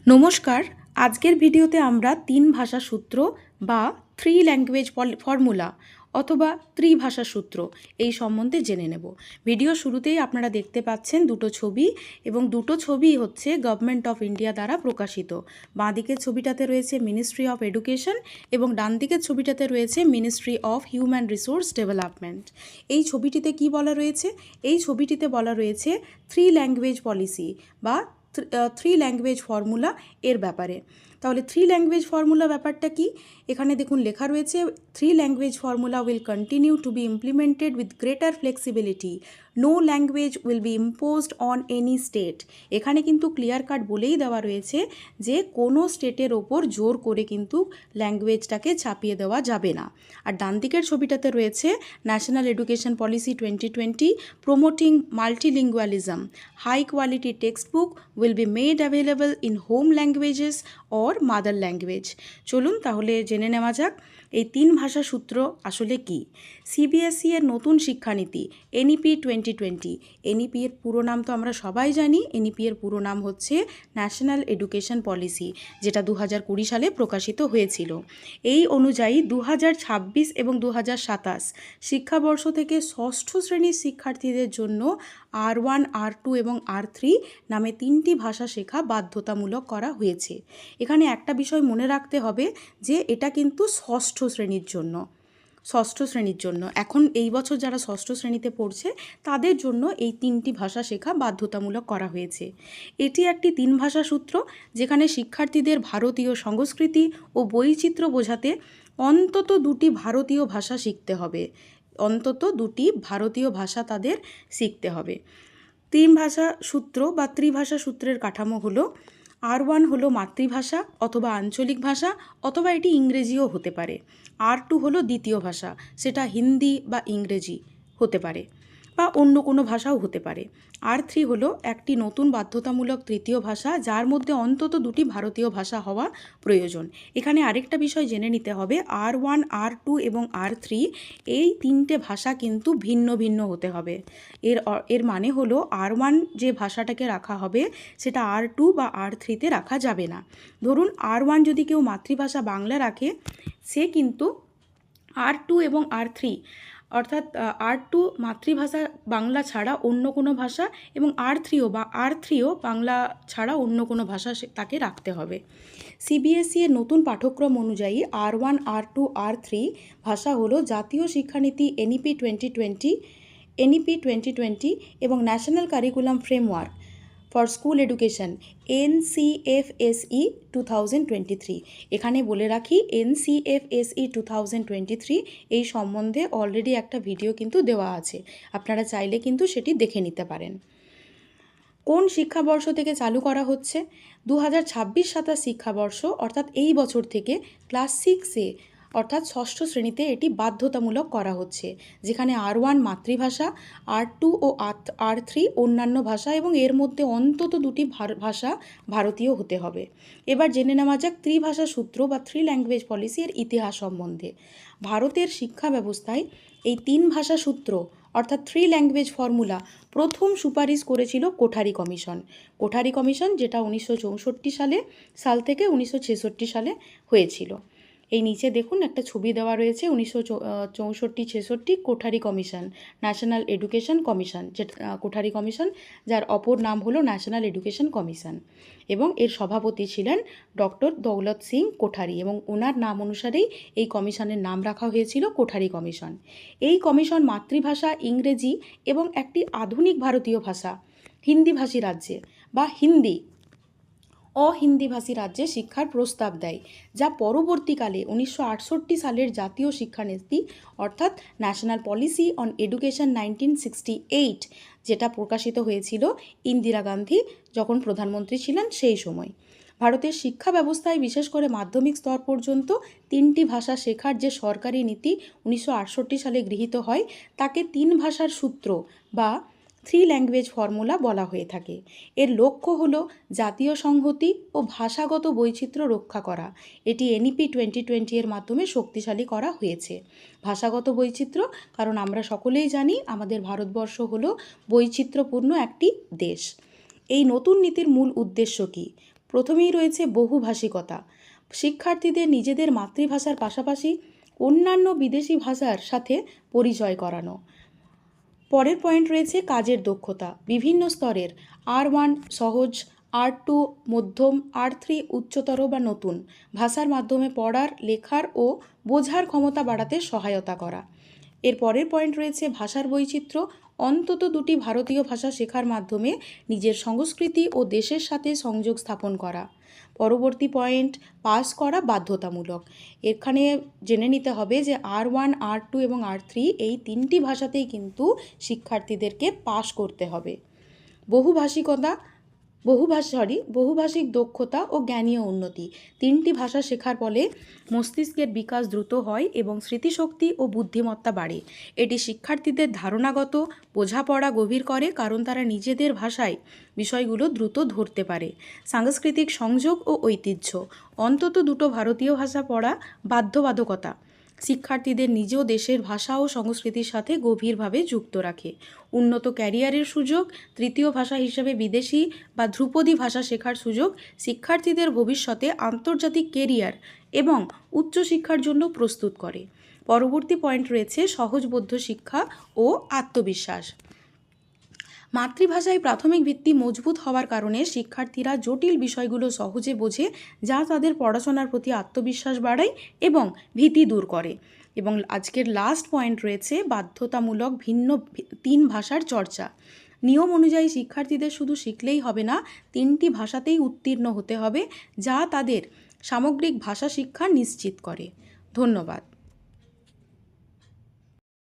নমস্কার। আজকের ভিডিওতে আমরা তিন ভাষা সূত্র বা থ্রি ল্যাঙ্গুয়েজ ফর্মুলা অথবা ত্রিভাষা সূত্র এই সম্বন্ধে জেনে নেব। ভিডিও শুরুতেই আপনারা দেখতে পাচ্ছেন দুটো ছবি, এবং দুটো ছবি হচ্ছে গভর্নমেন্ট অফ ইন্ডিয়া দ্বারা প্রকাশিত। বাঁ দিকের ছবিটাতে রয়েছে মিনিস্ট্রি অফ এডুকেশন এবং ডান দিকের ছবিটাতে রয়েছে ministry of human resource development. এই ছবিটিতে কি বলা রয়েছে? এই ছবিটিতে বলা রয়েছে থ্রি ল্যাঙ্গুয়েজ পলিসি বা থ্রি ল্যাঙ্গুয়েজ ফর্মুলা এর ব্যাপারে। তাহলে থ্রি ল্যাঙ্গুয়েজ ফর্মুলা ব্যাপারটা কি? এখানে দেখুন লেখা রয়েছে, three language formula will continue to be implemented with greater flexibility, no language will be imposed on any state. এখানে কিন্তু ক্লিয়ার কাট বলেই দেওয়া রয়েছে যে কোনো স্টেটের ওপর জোর করে কিন্তু ল্যাঙ্গুয়েজটাকে চাপিয়ে দেওয়া যাবে না। আর ডান দিকের ছবিটাতে রয়েছে national education policy 2020 promoting multilingualism, high quality text book will be made available in home languages or mother language। চলুন তাহলে জেনে নেওয়া যাক এই তিন ভাষা সূত্র আসলে কি। সিবিএসই এর নতুন শিক্ষানীতি এনইপি 2020। এনইপি এর পুরো নাম তো আমরা সবাই জানি। এনইপি এর পুরো নাম হচ্ছে ন্যাশনাল এডুকেশন পলিসি, যেটা 2020 সালে প্রকাশিত হয়েছিল। এই অনুযায়ী 2026 এবং 2027 শিক্ষাবর্ষ থেকে ষষ্ঠ শ্রেণীর শিক্ষার্থীদের জন্য R1, R2 এবং R3 নামে তিনটি ভাষা শেখা বাধ্যতামূলক করা হয়েছে। এখানে একটা বিষয় মনে রাখতে হবে যে এটা কিন্তু ষষ্ঠ শ্রেণীর জন্য। এখন এই বছর যারা ষষ্ঠ শ্রেণীতে পড়ছে তাদের জন্য এই তিনটি ভাষা শেখা বাধ্যতামূলক করা হয়েছে। এটি একটি তিন ভাষা সূত্র, যেখানে শিক্ষার্থীদের ভারতীয় সংস্কৃতি ও বৈচিত্র্য বোঝাতে অন্তত দুটি ভারতীয় ভাষা শিখতে হবে। তাদের শিখতে হবে। তিন ভাষা সূত্র বা ত্রিভাষা সূত্রের কাঠামো হলো, R1 হলো মাতৃভাষা অথবা আঞ্চলিক ভাষা, অথবা এটি ইংরেজিও হতে পারে। R2 হলো দ্বিতীয় ভাষা, সেটা হিন্দি বা ইংরেজি হতে পারে বা অন্য কোনো ভাষাও হতে পারে। R3 হলো একটি নতুন বাধ্যতামূলক তৃতীয় ভাষা, যার মধ্যে অন্তত দুটি ভারতীয় ভাষা হওয়া প্রয়োজন। এখানে আরেকটা বিষয় জেনে নিতে হবে, R1, R2 এবং R3 এই তিনটে ভাষা কিন্তু ভিন্ন ভিন্ন হতে হবে। এর মানে হলো R1 যে ভাষাটাকে রাখা হবে সেটা R2 বা R3-তে রাখা যাবে না। ধরুন R1 যদি কেউ মাতৃভাষা বাংলা রাখে, সে কিন্তু R2 এবং R3 অর্থাৎ R2 মাতৃভাষা বাংলা ছাড়া অন্য কোনো ভাষা, এবং R3ও বাংলা ছাড়া অন্য কোনো ভাষা তাকে রাখতে হবে। সিবিএসই এর নতুন পাঠ্যক্রম অনুযায়ী R1, R2, R3 ভাষা হলো জাতীয় শিক্ষানীতি এনইপি 2020 এবং national curriculum framework for school education NCFSE 2023। এখানে বলে রাখি, NCFSE 2023 এই সম্বন্ধে অলরেডি একটা ভিডিও কিন্তু দেওয়া আছে, আপনারা চাইলে কিন্তু সেটি দেখে নিতে পারেন। কোন শিক্ষাবর্ষ থেকে চালু করা হচ্ছে? 2026-27 শিক্ষাবর্ষ, অর্থাৎ এই বছর থেকে ক্লাস 6-এ অর্থাৎ ষষ্ঠ শ্রেণীতে এটি বাধ্যতামূলক করা হচ্ছে, যেখানে R1 মাতৃভাষা, R2 ও R3 অন্যান্য ভাষা, এবং এর মধ্যে অন্তত দুটি ভাষা ভারতীয় হতে হবে। এবার জেনে নেওয়া যাক ত্রিভাষা সূত্র বা থ্রি ল্যাঙ্গুয়েজ পলিসির ইতিহাস সম্বন্ধে। ভারতের শিক্ষা ব্যবস্থায় এই তিন ভাষা সূত্র অর্থাৎ থ্রি ল্যাঙ্গুয়েজ ফর্মুলা প্রথম সুপারিশ করেছিল কোঠারি কমিশন, যেটা 1964 সাল থেকে 1966 সালে হয়েছিল। এই নিচে দেখুন একটা ছবি দেওয়া রয়েছে, 1964-66 Kothari commission, national education commission, Kothari commission, যার অপর নাম হলো ন্যাশনাল এডুকেশন কমিশন, এবং এর সভাপতি ছিলেন ডক্টর দৌলত সিং কোঠারি, এবং ওনার নাম অনুসারেই এই কমিশনের নাম রাখা হয়েছিল কোঠারি কমিশন। এই কমিশন মাতৃভাষা ইংরেজি এবং একটি আধুনিক ভারতীয় ভাষা হিন্দিভাষী রাজ্যে বা অহিন্দিভাষী রাজ্যে শিক্ষার প্রস্তাব দেয়, যা পরবর্তীকালে 1968 সালের জাতীয় শিক্ষানীতি অর্থাৎ ন্যাশনাল পলিসি অন এডুকেশন 1968, যেটা প্রকাশিত হয়েছিল ইন্দিরা গান্ধী যখন প্রধানমন্ত্রী ছিলেন সেই সময়। ভারতের শিক্ষা ব্যবস্থায় বিশেষ করে মাধ্যমিক স্তর পর্যন্ত তিনটি ভাষা শেখার যে সরকারি নীতি 1968 সালে গৃহীত হয়, তাকে তিন ভাষার সূত্র বা থ্রি ল্যাঙ্গুয়েজ ফর্মুলা বলা হয়ে থাকে। এর লক্ষ্য হলো জাতীয় সংহতি ও ভাষাগত বৈচিত্র্য রক্ষা করা। এটি এনইপি 2020 এর মাধ্যমে শক্তিশালী করা হয়েছে। ভাষাগত বৈচিত্র্য, কারণ আমরা সকলেই জানি আমাদের ভারতবর্ষ হলো বৈচিত্র্যপূর্ণ একটি দেশ। এই নতুন নীতির মূল উদ্দেশ্য কী? প্রথমেই রয়েছে বহুভাষিকতা। শিক্ষার্থীদের নিজেদের মাতৃভাষার পাশাপাশি অন্যান্য বিদেশি ভাষার সাথে পরিচয় করানো। পরের পয়েন্ট রয়েছে কাজের দক্ষতা। বিভিন্ন স্তরের R1 সহজ, R2 মধ্যম, R3 উচ্চতর বা নতুন ভাষার মাধ্যমে পড়ার, লেখার ও বোঝার ক্ষমতা বাড়াতে সহায়তা করা। এর পরের পয়েন্ট রয়েছে ভাষার বৈচিত্র্য। অন্তত 2টি ভারতীয় ভাষা শেখার মাধ্যমে নিজের সংস্কৃতি ও দেশের সাথে সংযোগ স্থাপন করা। পরবর্তী পয়েন্ট পাস করা বাধ্যতামূলক। এখানে জেনে নিতে হবে যে R1, R2 এবং R3 এই 3টি ভাষাতেই কিন্তু শিক্ষার্থীদেরকে পাস করতে হবে। বহুভাষিক দক্ষতা ও জ্ঞানীয় উন্নতি। 3টি ভাষা শেখার ফলে মস্তিষ্কের বিকাশ দ্রুত হয় এবং স্মৃতিশক্তি ও বুদ্ধিমত্তা বাড়ে। এটি শিক্ষার্থীদের ধারণাগত বোঝাপড়া গভীর করে, কারণ তারা নিজেদের ভাষায় বিষয়গুলো দ্রুত ধরতে পারে। সাংস্কৃতিক সংযোগ ও ঐতিহ্য। অন্তত 2টো ভারতীয় ভাষা পড়া বাধ্যবাধকতা শিক্ষার্থীদের নিজ দেশের ভাষা ও সংস্কৃতির সাথে গভীরভাবে যুক্ত রাখে। উন্নত ক্যারিয়ারের সুযোগ। 3য় ভাষা হিসেবে বিদেশি বা ধ্রুপদী ভাষা শেখার সুযোগ শিক্ষার্থীদের ভবিষ্যতে আন্তর্জাতিক কেরিয়ার এবং উচ্চশিক্ষার জন্য প্রস্তুত করে। পরবর্তী পয়েন্ট রয়েছে সহজবোধ্য শিক্ষা ও আত্মবিশ্বাস। মাতৃভাষায় প্রাথমিক ভিত্তি মজবুত হওয়ার কারণে শিক্ষার্থীরা জটিল বিষয়গুলো সহজে বোঝে, যা তাদের পড়াশোনার প্রতি আত্মবিশ্বাস বাড়ায় এবং ভীতি দূর করে। এবং আজকের লাস্ট পয়েন্ট রয়েছে বাধ্যতামূলক ভিন্ন 3 ভাষার চর্চা। নিয়ম অনুযায়ী শিক্ষার্থীদের শুধু শিখলেই হবে না, 3টি ভাষাতেই উত্তীর্ণ হতে হবে, যা তাদের সামগ্রিক ভাষা শিক্ষা নিশ্চিত করে। ধন্যবাদ।